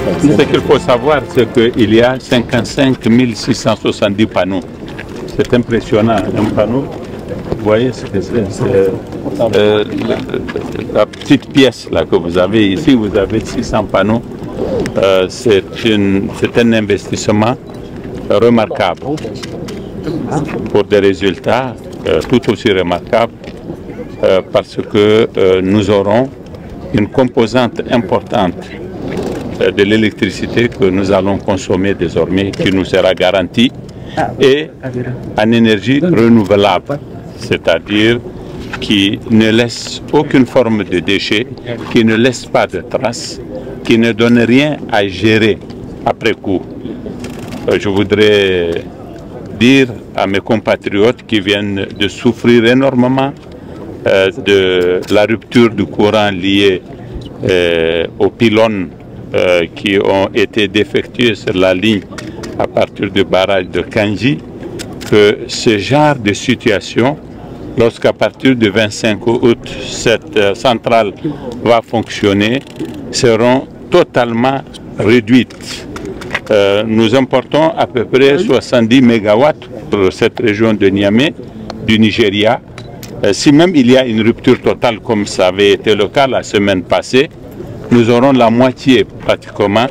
Ce qu'il faut savoir, c'est qu'il y a 55 670 panneaux. C'est impressionnant, un panneau. Vous voyez, la petite pièce là, que vous avez ici, vous avez 600 panneaux. C'est un investissement remarquable pour des résultats tout aussi remarquables parce que nous aurons une composante importante de l'électricité que nous allons consommer désormais, qui nous sera garantie, et en énergie renouvelable, c'est-à-dire qui ne laisse aucune forme de déchet, qui ne laisse pas de traces, qui ne donne rien à gérer après coup. Je voudrais dire à mes compatriotes qui viennent de souffrir énormément de la rupture du courant liée aux pylônes qui ont été défectués sur la ligne à partir du barrage de Kandji, que ce genre de situation, lorsqu'à partir du 25 août, cette centrale va fonctionner, seront totalement réduites. Nous importons à peu près 70 MW pour cette région de Niamey, du Nigeria. Si même il y a une rupture totale, comme ça avait été le cas la semaine passée, nous aurons la moitié pratiquement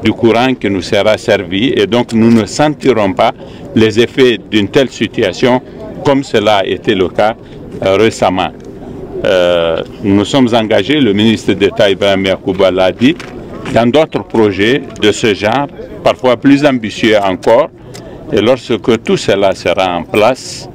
du courant qui nous sera servi et donc nous ne sentirons pas les effets d'une telle situation comme cela a été le cas récemment. Nous sommes engagés, le ministre d'État Ibrahim Yacouba l'a dit, dans d'autres projets de ce genre, parfois plus ambitieux encore, et lorsque tout cela sera en place,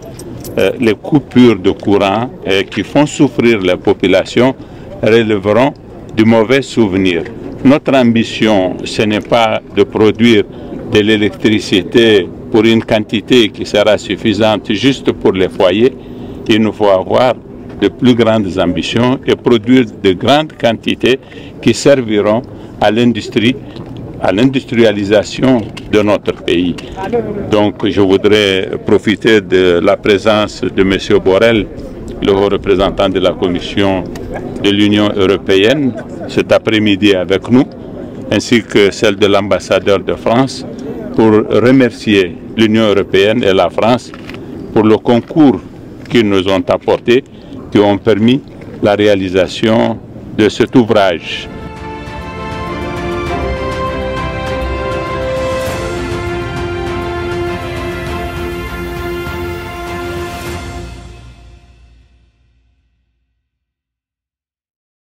les coupures de courant qui font souffrir les populations relèveront du mauvais souvenir. Notre ambition, ce n'est pas de produire de l'électricité pour une quantité qui sera suffisante juste pour les foyers. Il nous faut avoir de plus grandes ambitions et produire de grandes quantités qui serviront à l'industrie, à l'industrialisation de notre pays. Donc je voudrais profiter de la présence de M. Borrell, le haut représentant de la Commission de l'Union européenne, cet après-midi avec nous, ainsi que celle de l'ambassadeur de France, pour remercier l'Union européenne et la France pour le concours qu'ils nous ont apporté, qui ont permis la réalisation de cet ouvrage.